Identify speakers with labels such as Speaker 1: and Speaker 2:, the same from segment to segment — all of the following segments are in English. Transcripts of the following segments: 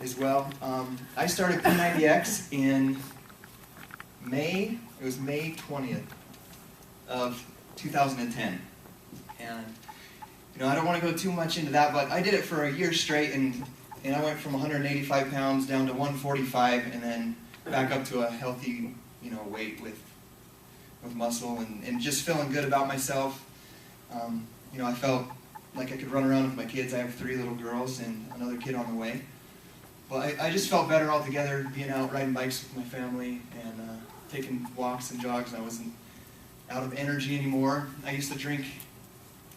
Speaker 1: as well. I started P90X in May, it was May 20th of 2010. And, I don't want to go too much into that, but I did it for a year straight, and I went from 185 pounds down to 145, and then back up to a healthy, weight with muscle, and just feeling good about myself. I felt like I could run around with my kids. I have 3 little girls and another kid on the way. But I just felt better altogether, being out riding bikes with my family and taking walks and jogs. I wasn't out of energy anymore. I used to drink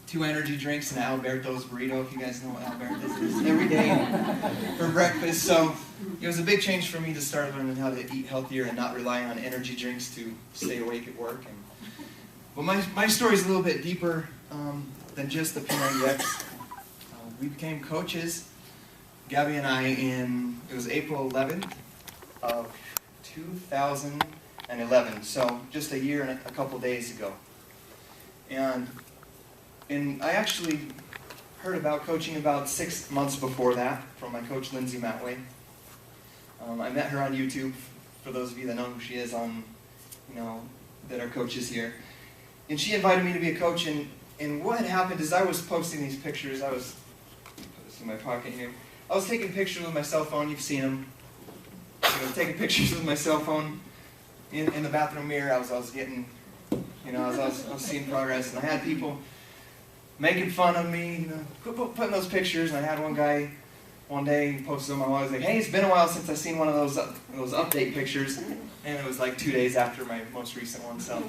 Speaker 1: 2 energy drinks and Alberto's burrito, if you guys know what Alberto's is, every day for breakfast. So it was a big change for me to start learning how to eat healthier and not rely on energy drinks to stay awake at work. But my story's a little bit deeper than just the P90X. We became coaches, Gabby and I, it was April 11th of 2011, so just a year and a couple days ago. And I actually heard about coaching about 6 months before that from my coach, Lindsay Matway. I met her on YouTube, for those of you that know who she is, that are coaches here. And she invited me to be a coach, and what had happened is I was posting these pictures. Put this in my pocket here. I was taking pictures with my cell phone. You've seen them. Taking pictures with my cell phone in the bathroom mirror. I was getting, I was seeing progress, and I had people making fun of me, putting those pictures. And I had one guy one day posted them. I was like, "Hey, it's been a while since I've seen one of those update pictures," and it was like 2 days after my most recent one. So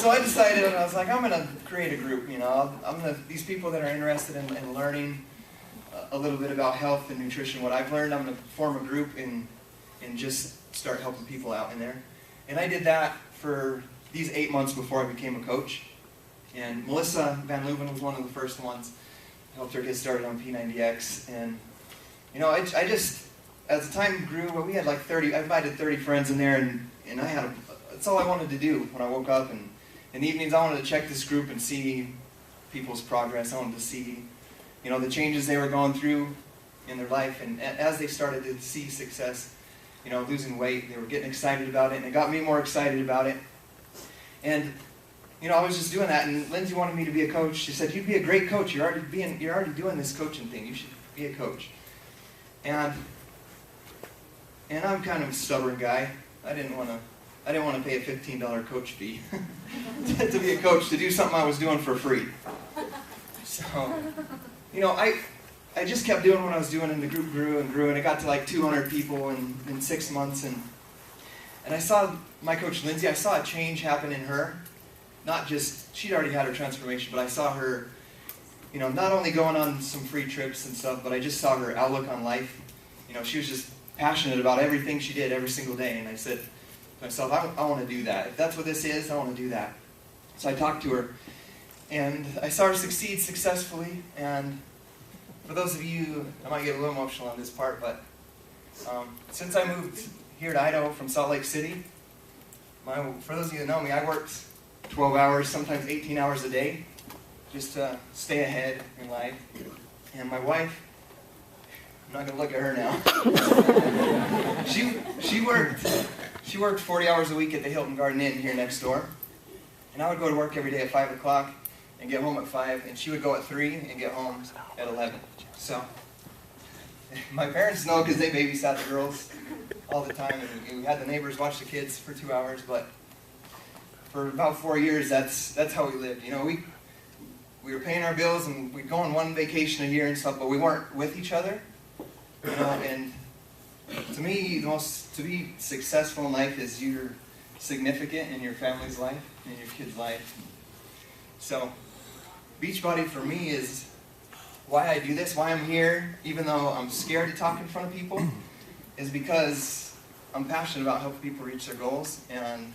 Speaker 1: I decided, and I was like, I'm gonna create a group. These people that are interested in learning a little bit about health and nutrition, what I've learned, I'm gonna form a group and just start helping people out in there. And I did that for these 8 months before I became a coach. And Melissa Van Leuven was one of the first ones. I helped her get started on P90X. And, I just, as the time grew, we had like 30, I invited 30 friends in there, and that's all I wanted to do when I woke up. And in the evenings, I wanted to check this group and see people's progress. I wanted to see, the changes they were going through in their life. And as they started to see success, losing weight, they were getting excited about it, and it got me more excited about it. And I was just doing that, and Lindsay wanted me to be a coach. She said, "You'd be a great coach. You're already doing this coaching thing. You should be a coach." And I'm kind of a stubborn guy. I didn't want to pay a $15 coach fee to be a coach, to do something I was doing for free. So, I just kept doing what I was doing, and the group grew and grew, and it got to like 200 people in 6 months, and I saw my coach Lindsay. I saw a change happen in her. Not just, she'd already had her transformation, but I saw her, not only going on some free trips and stuff, but I just saw her outlook on life. She was just passionate about everything she did every single day. And I said to myself, I want to do that. If that's what this is, I want to do that. So I talked to her, and I saw her succeed successfully. And for those of you, I might get a little emotional on this part, but since I moved here to Idaho from Salt Lake City, for those of you that know me, I worked 12 hours, sometimes 18 hours a day, just to stay ahead in life. And my wife, I'm not going to look at her now. She worked 40 hours a week at the Hilton Garden Inn here next door. And I would go to work every day at 5 o'clock and get home at 5, and she would go at 3 and get home at 11. So my parents know, because they babysat the girls all the time, and we had the neighbors watch the kids for 2 hours, but for about 4 years, that's how we lived. We were paying our bills, and we'd go on one vacation a year and stuff, but we weren't with each other. And to me, to be successful in life is you're significant in your family's life, in your kid's life. So Beachbody for me is why I do this, why I'm here, even though I'm scared to talk in front of people, is because I'm passionate about helping people reach their goals. And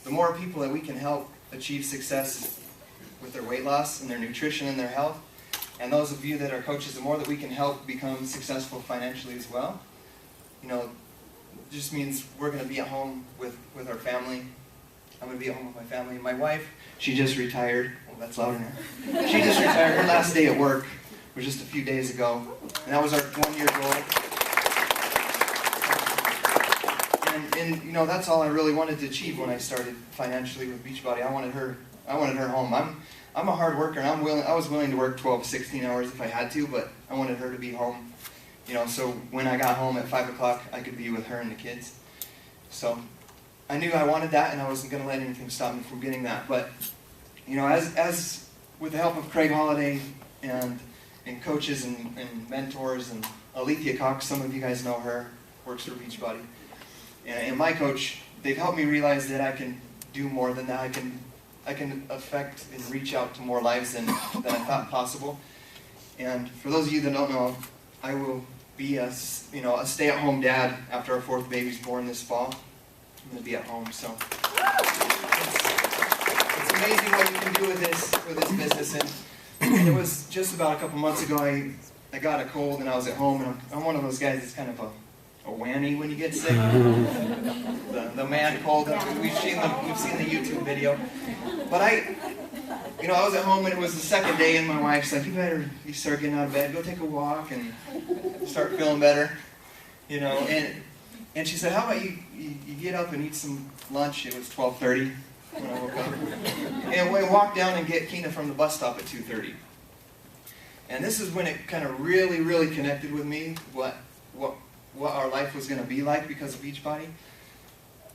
Speaker 1: the more people that we can help achieve success with their weight loss and their nutrition and their health, and those of you that are coaches, the more that we can help become successful financially as well, it just means we're going to be at home with our family. I'm going to be at home with my family. And my wife, she just retired. Well, that's louder now. She just retired. Her last day at work was just a few days ago, and that was our 1-year goal. And you know, that's all I really wanted to achieve when I started financially with Beachbody. I wanted her home. I'm a hard worker, and I was willing to work 12, 16 hours if I had to, but I wanted her to be home. You know, so when I got home at 5 o'clock, I could be with her and the kids. So I knew I wanted that, and I wasn't going to let anything stop me from getting that. But you know, as with the help of Craig Holliday and coaches and mentors and Alethea Cox, some of you guys know her, works for Beachbody, and my coach, they've helped me realize that I can do more than that. I can affect and reach out to more lives than I thought possible. And for those of you that don't know, I will be a stay-at-home dad after our 4th baby's born this fall. I'm going to be at home, so it's amazing what you can do with this business. And it was just about a couple months ago, I got a cold and I was at home, and I'm one of those guys that's kind of a whammy when you get sick. The man cold. We've seen the YouTube video. But I was at home, and it was the 2nd day, and my wife's like, you start getting out of bed, go take a walk and start feeling better. You know, and she said, how about you get up and eat some lunch? It was 12:30 when I woke up. And we walked down and get Keena from the bus stop at 2:30. And this is when it kind of really, really connected with me, what our life was going to be like because of Beachbody.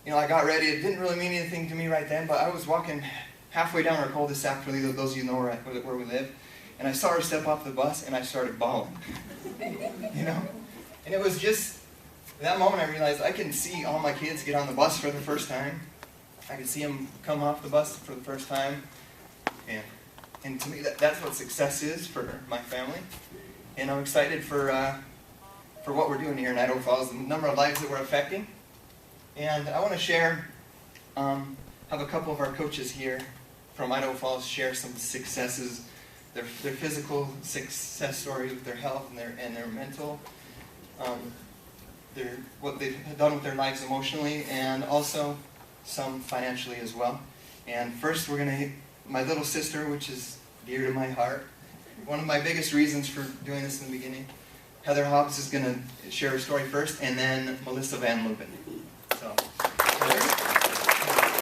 Speaker 1: You know, I got ready. It didn't really mean anything to me right then, but I was walking halfway down our cul-de-sac, for those of you who know where we live, and I saw her step off the bus, and I started bawling. You know? And it was just, at that moment I realized I can see all my kids get on the bus for the first time. I can see them come off the bus for the first time. And to me, that's what success is for my family. And I'm excited for what we're doing here in Idaho Falls, the number of lives that we're affecting. And I want to share, have a couple of our coaches here from Idaho Falls share some successes, their physical success stories with their health and their mental, what they've done with their lives emotionally, and also some financially as well. And first, we're going to my little sister, which is dear to my heart. One of my biggest reasons for doing this in the beginning. Heather Hobbs is going to share her story first, and then Melissa Van Leuven.